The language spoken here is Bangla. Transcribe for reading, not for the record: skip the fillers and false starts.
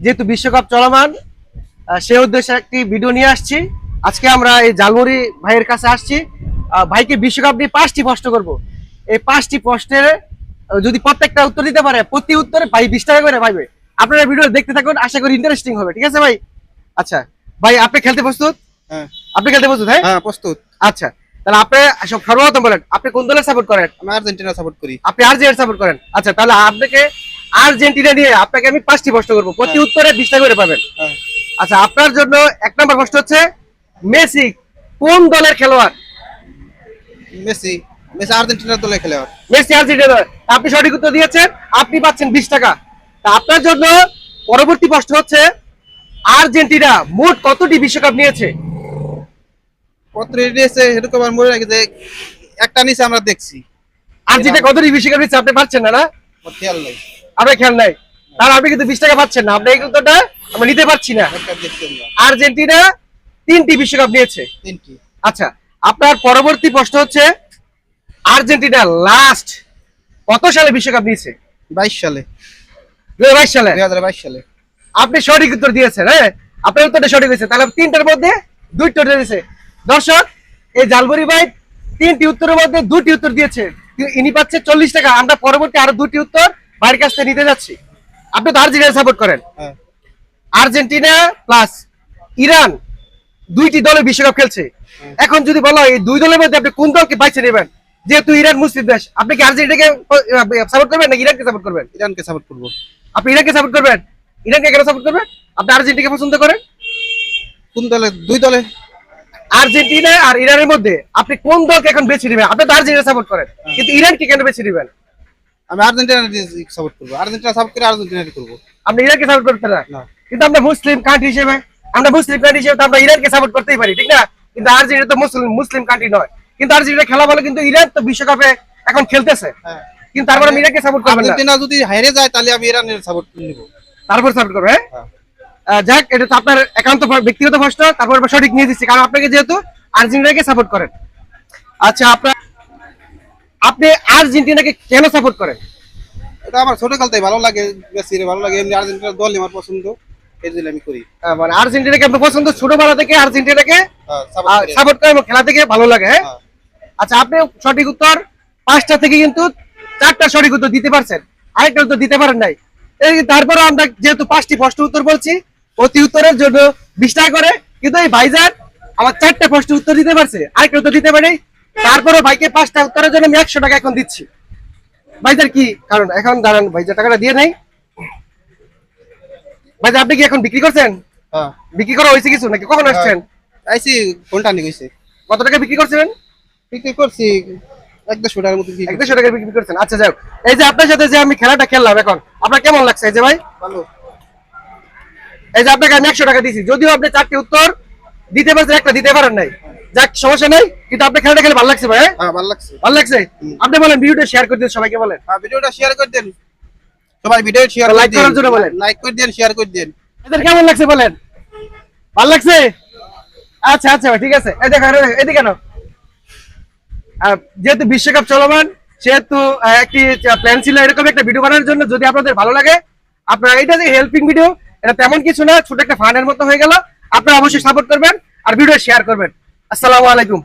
যেহেতু বিশ্বকাপ চলমান, সেই উদ্দেশ্যে একটি ভিডিও নিয়ে আসছি। আজকে আমরা এই জালমুড়ি ভাইয়ের কাছে আসছি। ভাইকে বিশ্বকাপ নিয়ে 5টি প্রশ্ন করব। এই 5টি প্রশ্নের যদি প্রত্যেকটা উত্তর দিতে পারে, প্রতি উত্তরে ভাই 20 টাকা করে পাইবে। আপনারা ভিডিও দেখতে থাকুন, আশা করি ইন্টারেস্টিং হবে। ঠিক আছে ভাই? আচ্ছা ভাই, আপনি খেলতে প্রস্তুত? হ্যাঁ। আপনি খেলতে প্রস্তুত? হ্যাঁ হ্যাঁ, প্রস্তুত। আচ্ছা, তাহলে আপনি সর্বপ্রথম বলেন, আপনি কোন দলের সাপোর্ট করেন? আমি আর্জেন্টিনা সাপোর্ট করি। আপনি আর্জেন্টিনা সাপোর্ট করেন। আচ্ছা, তাহলে আপনাকে আর্জেন্টিনা নিয়ে আপনাকে আমি 5টি প্রশ্ন করবো, প্রতি উত্তরে 20 টাকা করে পাবেন। হ্যাঁ। আচ্ছা, আপনার জন্য 1 নম্বর প্রশ্ন হচ্ছে, মেসি কোন দলের খেলোয়াড়? মেসি মেসি আর্জেন্টিনার দলে খেলে। মেসি আর্জেন্টিনা দলের। আপনি সঠিক উত্তর দিয়েছেন, আপনি পাচ্ছেন 20 টাকা। তা আপনার জন্য পরবর্তী প্রশ্ন হচ্ছে, আর্জেন্টিনা মোট কতটি বিশ্বকাপ নিয়েছে? কত রেডিয়েছে এরকম আমার মনে রাখি যে একটা নিচে আমরা দেখছি। আর্জেন্টিনা কতটি বিশ্বকাপ নিয়েছে আপনি পাচ্ছেন না? না, আমার খেয়াল নাই। আপনার খেয়াল নাই। তাহলে আপনি কিন্তু 20 টাকা পাচ্ছেন না। আপনি এই উত্তরটা আমরা নিতে পারছি না। একটা দেখছি আমরা। আর্জেন্টিনা 3টি বিশ্বকাপ নিয়েছে। 3টি। আচ্ছা, আপনার পরবর্তী প্রশ্ন হচ্ছে, আর্জেন্টিনা লাস্ট কত সালে বিশ্বকাপ নিয়েছে? 22 সালে। 2022 সালে। 2022 সালে। আপনি সঠিক উত্তর দিয়েছেন। হ্যাঁ, আপনার উত্তরটা সঠিক হয়েছে। তাহলে 3টার মধ্যে 2টি উত্তর দিয়েছে। দর্শক, এই জালবুরি ভাই 3টি উত্তরের মধ্যে 2টি উত্তর দিয়েছে। ইনি পাচ্ছে 40 টাকা। আমরা পরবর্তী আরো 2টি উত্তর ভাইয়ের কাছ থেকে নিতে যাচ্ছি। আপনি তো আর্জেন্টিনা সাপোর্ট করেন। হ্যাঁ। আর্জেন্টিনা প্লাস ইরান 2টি দলে বিশ্বকাপ খেলছে। এখন যদি বলো এই 2 দলের মধ্যে আপনি কোন দলকে বাইছে নেবেন? যেহেতু ইরান মুসলিম দেশ, আপনি কি আর্জেন্টিনাকে সাপোর্ট করবেন নাকি ইরানকে সাপোর্ট করবেন? ইরানকে সাপোর্ট করব। আপনি ইরানকে সাপোর্ট করবেন। ইরানকে কেন সাপোর্ট করবেন? আপনি আর্জেন্টিনাকে পছন্দ করেন। কোন দলে? দুই দলে। আর্জেন্টিনা আর ইরানের মধ্যে আপনি কোন দলকে এখন বেছে নেবেন? আপনি তো আর্জেন্টিনা সাপোর্ট করেন, কিন্তু ইরানকে কেন বেছে নেবেন? আমি আর্জেন্টিনা সাপোর্ট করব। আর্জেন্টিনা সাপোর্ট করে আর্জেন্টিনাকে করব। আপনি ইরানকে সাপোর্ট করতে না, না। কিন্তু আমরা মুসলিম কান্ট্রি হিসেবে, তো আমরা ইরানকে সাপোর্ট করতেই পারি, ঠিক না? কিন্তু আর্জেন্টিনা তো মুসলিম কান্ট্রি নয়। কিন্তু আর্জেন্টিনা খেলা ভালো, কিন্তু ইরান তো বিশ্বকাপে এখন খেলতেছে। হ্যাঁ। কিন্তু তারপর আমি ইরানকে সাপোর্ট করব না। আর্জেন্টিনা যদি হারে যায় তাহলে আমি ইরানের সাপোর্ট নিব। তারপর সাপোর্ট করবে। হ্যাঁ। যাক, এটা তো আপনার একান্ত ব্যক্তিগত প্রশ্ন, তারপর আমরা সঠিক নিয়ে দিচ্ছি, কারণ আপনাকে যেহেতু আর্জেন্টিনাকে সাপোর্ট করেন। আচ্ছা, আপনি আর্জেন্টিনাকে কেন সাপোর্ট করেন? এটা আমার ছোটকাল থেকে ভালো লাগে, মেসির ভালো লাগে, এমনি আর্জেন্টিনার দল আমার পছন্দ, এই জন্য আমি করি। মানে আর্জেন্টিনাকে আপনার পছন্দ, ছোটবেলা থেকে আর্জেন্টিনাকে সাপোর্ট করি। সাপোর্ট করেন এবং খেলা থেকে ভালো লাগে। হ্যাঁ। হ্যাঁ। আচ্ছা, আপনি সঠিক উত্তর 5টা থেকে কিন্তু 4টা সঠিক উত্তর দিতে পারছেন, আরেকটা উত্তর দিতে পারেন নাই। তারপরে আমরা যেহেতু 5টি প্রশ্ন উত্তর বলছি, প্রতি উত্তরের জন্য 20 টাকা করে। কিন্তু এই ভাইজান আমার 4টা প্রশ্ন উত্তর দিতে পারছে, আরেকটা উত্তর দিতে পারি। তারপরে ভাইকে 5টা উত্তরের জন্য আমি 100 টাকা এখন দিচ্ছি। ভাইজান কি কারণ? এখন দাঁড়ান, ভাইজান টাকাটা দিয়ে নেই। ভাইজান, আপনি কি এখন বিক্রি করছেন? হ্যাঁ। বিক্রি করা হয়েছে কিছু নাকি কখন আসছেন? আইসি ঘন্টা নিয়ে গেছে। কত টাকা বিক্রি করছেন? বিক্রি করছি 150 টাকার মতো। 150 টাকা বিক্রি করছেন। আচ্ছা, যাই হোক, এই যে আপনার সাথে যে আমি খেলাটা খেললাম, এখন আপনার কেমন লাগছে? এই যে ভাই, ভালো। এই যে আপনাকে আমি 100 টাকা দিয়েছি, যদিও আপনি 4টি উত্তর দিতে পারছেন, একটা দিতে পারেন নাই। যাক, সমস্যা নাই, কিন্তু আপনার খেলাটা খেলে ভালো লাগছে ভাই। হ্যাঁ, ভালো লাগছে। ভালো লাগছে। আপনি বলেন, ভিডিওটা শেয়ার করে দিন, সবাইকে বলেন। হ্যাঁ, ভিডিওটা শেয়ার করে দেন। সবাই ভিডিও শেয়ার করে লাইক দিন। করার জন্য বলেন। লাইক করে দেন, শেয়ার করে দেন। এদের কেমন লাগছে বলেন? ভালো লাগছে? আচ্ছা আচ্ছা ভাই, ঠিক আছে। এই দেখো, এদিকে কেন, যেহেতু বিশ্বকাপ চলমান, সেহেতু একটি প্ল্যান ছিল এরকম একটা ভিডিও বানানোর জন্য। যদি আপনাদের ভালো লাগে, আপনারা এটা যে হেল্পিং ভিডিও, এটা তেমন কিছু না, ছোট একটা ফানের মতো হয়ে গেল। আপনারা অবশ্যই সাপোর্ট করবেন আর ভিডিও শেয়ার করবেন। আসসালামু আলাইকুম।